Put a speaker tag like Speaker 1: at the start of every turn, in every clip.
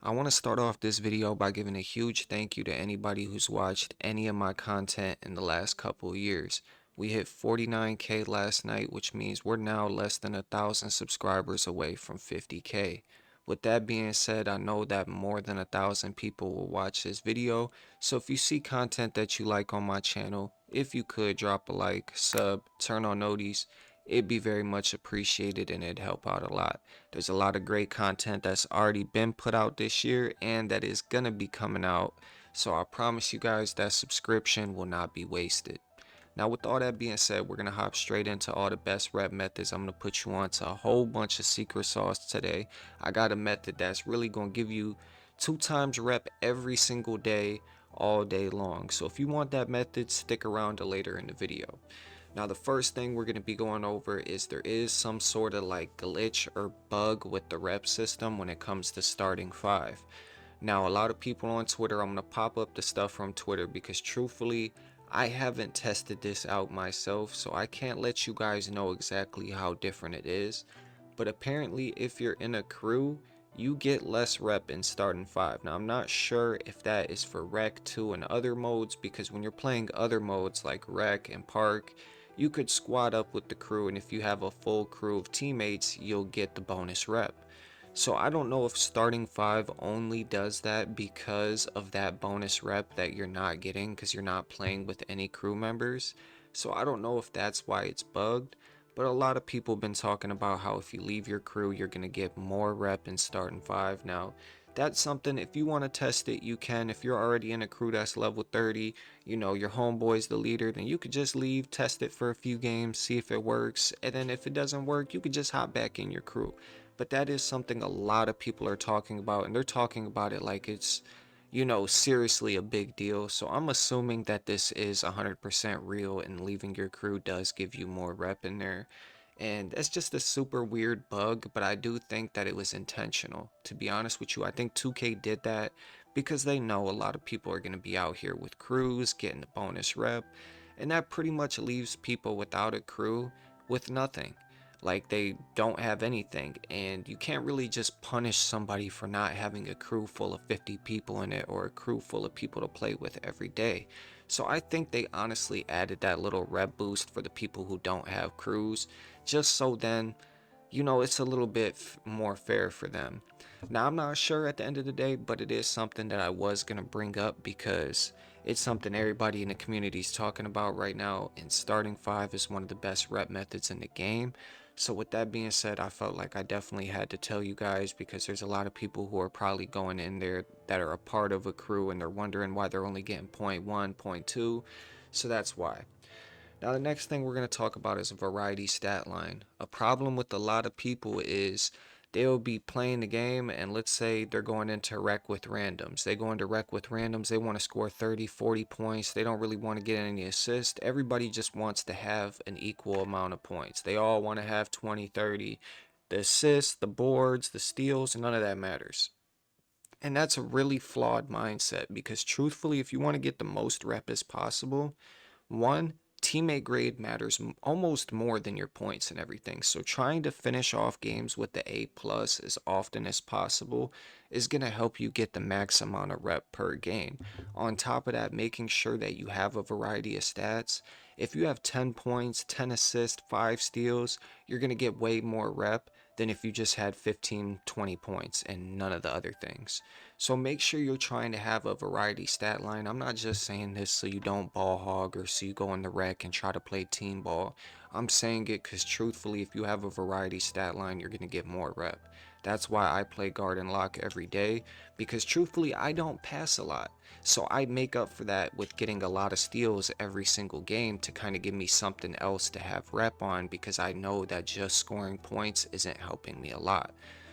Speaker 1: I want to start off this video by giving a huge thank you to anybody who's watched any of my content in the last couple of years. We hit 49K last night, which means we're now less than 1,000 subscribers away from 50K. With that being said, I know that more than 1,000 people will watch this video, so if you see content that you like on my channel, if you could drop a like, sub, turn on noties, it'd be very much appreciated and it'd help out a lot. There's a lot of great content that's already been put out this year and that is gonna be coming out. So I promise you guys that subscription will not be wasted. Now, with all that being said, we're gonna hop straight into all the best rep methods. I'm gonna put you on to a whole bunch of secret sauce today. I got a method that's really gonna give you 2 times rep every single day, all day long. So if you want that method, stick around to later in the video. Now, the first thing we're going to be going over is there is some sort of like glitch or bug with the rep system when it comes to starting five. Now, a lot of people on Twitter, I'm going to pop up the stuff from Twitter because truthfully, I haven't tested this out myself, so I can't let you guys know exactly how different it is. But apparently, if you're in a crew, you get less rep in starting five. Now, I'm not sure if that is for Rec 2 and other modes, because when you're playing other modes like Rec and Park, you could squad up with the crew, and if you have a full crew of teammates, you'll get the bonus rep. So I don't know if starting five only does that because of that bonus rep that you're not getting because you're not playing with any crew members. So I don't know if that's why it's bugged, but a lot of people have been talking about how if you leave your crew, you're going to get more rep in starting five. Now, that's something, if you want to test it, you can. If you're already in a crew that's level 30, your homeboy's the leader, then you could just leave, test it for a few games, see if it works, and then if it doesn't work, you could just hop back in your crew. But that is something a lot of people are talking about, and they're talking about it like it's, seriously a big deal. So I'm assuming that this is 100% real, and leaving your crew does give you more rep in there. And that's just a super weird bug, but I do think that it was intentional. To be honest with you, I think 2K did that because they know a lot of people are going to be out here with crews, getting the bonus rep, and that pretty much leaves people without a crew with nothing. Like they don't have anything, and you can't really just punish somebody for not having a crew full of 50 people in it or a crew full of people to play with every day. So I think they honestly added that little rep boost for the people who don't have crews, just so then, it's a little bit more fair for them. Now, I'm not sure at the end of the day, but it is something that I was going to bring up because it's something everybody in the community is talking about right now, and starting five is one of the best rep methods in the game. So with that being said, I felt like I definitely had to tell you guys because there's a lot of people who are probably going in there that are a part of a crew and they're wondering why they're only getting point 0.1, point 0.2. So that's why. Now, the next thing we're going to talk about is a variety stat line. A problem with a lot of people is they'll be playing the game, and let's say they're going into rec with randoms. They go into rec with randoms, they want to score 30, 40 points. They don't really want to get any assists. Everybody just wants to have an equal amount of points. They all want to have 20, 30. The assists, the boards, the steals, none of that matters. And that's a really flawed mindset because truthfully, if you want to get the most rep as possible, one, teammate grade matters almost more than your points and everything. So trying to finish off games with the A plus as often as possible is going to help you get the max amount of rep per game. On top of that, making sure that you have a variety of stats. If you have 10 points, 10 assists, 5 steals, you're going to get way more rep than if you just had 15, 20 points and none of the other things. So make sure you're trying to have a variety stat line. I'm not just saying this so you don't ball hog or so you go in the rec and try to play team ball. I'm saying it because truthfully, if you have a variety stat line, you're going to get more rep. That's why I play guard and lock every day, because truthfully, I don't pass a lot. So I make up for that with getting a lot of steals every single game to kind of give me something else to have rep on, because I know that just scoring points isn't helping me a lot.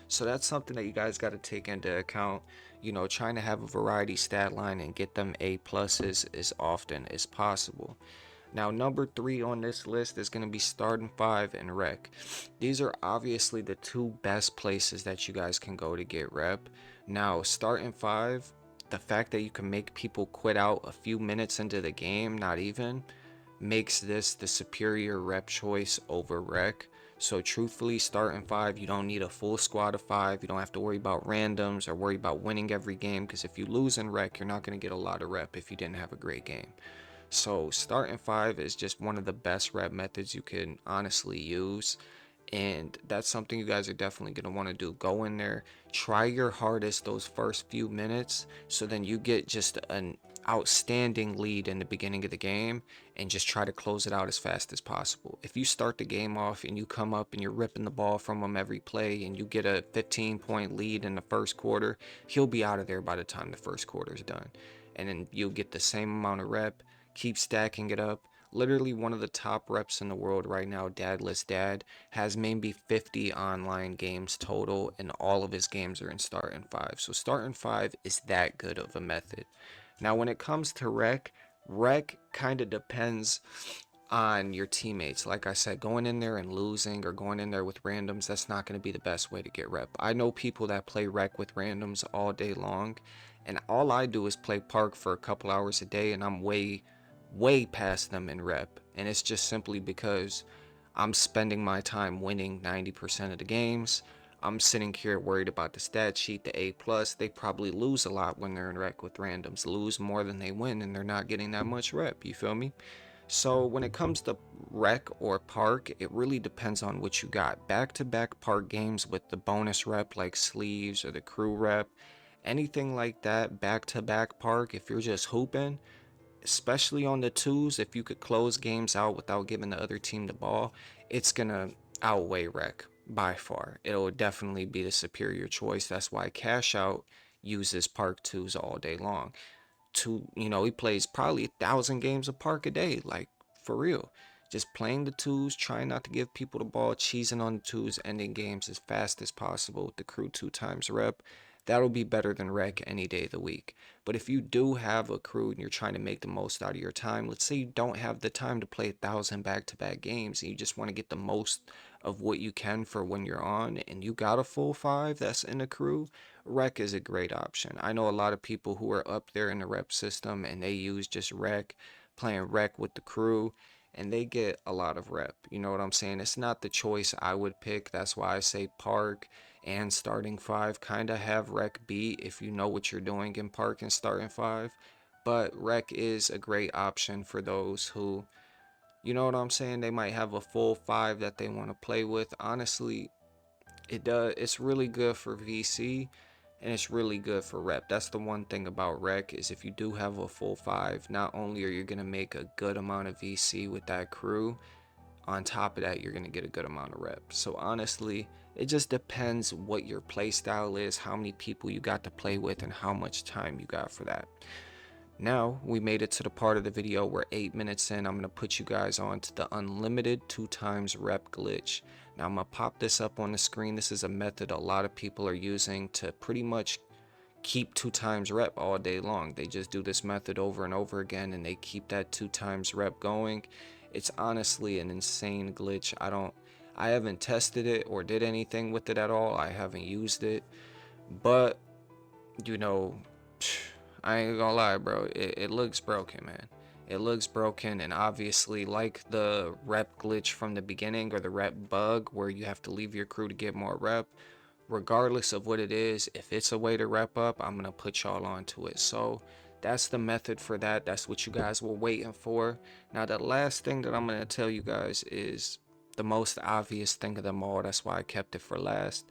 Speaker 1: So that's something that you guys got to take into account, trying to have a variety stat line and get them A pluses as often as possible. Now, number 3 on this list is going to be starting 5 and rec. These are obviously the two best places that you guys can go to get rep. Now, starting 5, the fact that you can make people quit out a few minutes into the game, not even, makes this the superior rep choice over rec. So truthfully, starting five, you don't need a full squad of five. You don't have to worry about randoms or worry about winning every game, because if you lose in rec, you're not going to get a lot of rep if you didn't have a great game. So starting five is just one of the best rep methods you can honestly use. And that's something you guys are definitely going to want to do. Go in there, try your hardest those first few minutes, so then you get just an outstanding lead in the beginning of the game, and just try to close it out as fast as possible. If you start the game off and you come up and you're ripping the ball from him every play and you get a 15-point lead in the first quarter, he'll be out of there by the time the first quarter is done. And then you'll get the same amount of rep, keep stacking it up. Literally one of the top reps in the world right now, Dadless Dad, has maybe 50 online games total, and all of his games are in starting five. So starting five is that good of a method. Now when it comes to rec kind of depends on your teammates. Like I said, going in there and losing or going in there with randoms, that's not going to be the best way to get rep. I know people that play rec with randoms all day long, and all I do is play park for a couple hours a day, and I'm way past them in rep. And it's just simply because I'm spending my time winning 90% of the games. I'm sitting here worried about the stat sheet, the A plus. They probably lose a lot when they're in rec with randoms, lose more than they win, and they're not getting that much rep. You feel me? So when it comes to rec or park, it really depends on what you got. Back-to-back park games with the bonus rep like sleeves or the crew rep, anything like that, back-to-back park, if you're just hooping, especially on the twos, if you could close games out without giving the other team the ball, it's gonna outweigh rec by far. It'll definitely be the superior choice. That's why Cash Out uses park twos all day long. He plays probably 1,000 games of park a day, like for real. Just playing the twos, trying not to give people the ball, cheesing on the twos, ending games as fast as possible with the crew 2 times rep. That'll be better than rec any day of the week. But if you do have a crew and you're trying to make the most out of your time, let's say you don't have the time to play 1,000 back-to-back games and you just want to get the most of what you can for when you're on, and you got a full five that's in the crew, rec is a great option. I know a lot of people who are up there in the rep system and they use just rec, playing rec with the crew, and they get a lot of rep. You know what I'm saying? It's not the choice I would pick. That's why I say park and starting five kind of have rec beat if you know what you're doing in park and starting five. But rec is a great option for those who, you know what I'm saying, they might have a full five that they want to play with. Honestly, it's really good for VC, and it's really good for rep. That's the one thing about rec, is if you do have a full five, not only are you going to make a good amount of VC with that crew, on top of that you're going to get a good amount of rep. So honestly, it just depends what your play style is, how many people you got to play with, and how much time you got for that. Now we made it to the part of the video where 8 minutes in, I'm going to put you guys on to the unlimited 2 times rep glitch. Now I'm going to pop this up on the screen. This is a method a lot of people are using to pretty much keep 2 times rep all day long. They just do this method over and over again, and they keep that 2 times rep going. It's honestly an insane glitch. I haven't tested it or did anything with it at all. I haven't used it, but you know, I ain't gonna lie, bro. It looks broken, man. It looks broken, and obviously, like the rep glitch from the beginning, or the rep bug where you have to leave your crew to get more rep, regardless of what it is, if it's a way to rep up, I'm gonna put y'all onto it. So that's the method for that. That's what you guys were waiting for. Now the last thing that I'm gonna tell you guys is the most obvious thing of them all. That's why I kept it for last.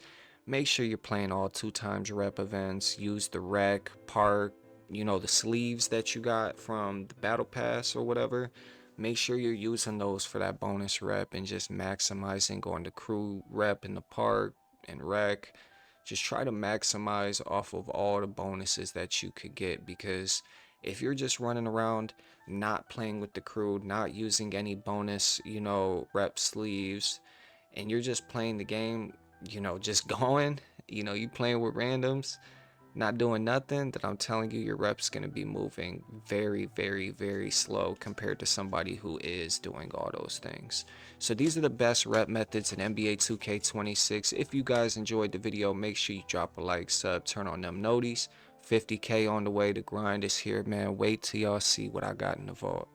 Speaker 1: Make sure you're playing all 2 times rep events. Use the rec, park, the sleeves that you got from the battle pass or whatever. Make sure you're using those for that bonus rep, and just maximizing on the crew rep in the park and rec. Just try to maximize off of all the bonuses that you could get, because if you're just running around not playing with the crew, not using any bonus, rep sleeves, and you're just playing the game, just going, you playing with randoms, not doing nothing, then I'm telling you, your rep's going to be moving very, very, very slow compared to somebody who is doing all those things. So these are the best rep methods in NBA 2K26. If you guys enjoyed the video, make sure you drop a like, sub, turn on them noties. 50K on the way. The grind is here, man. Wait till y'all see what I got in the vault.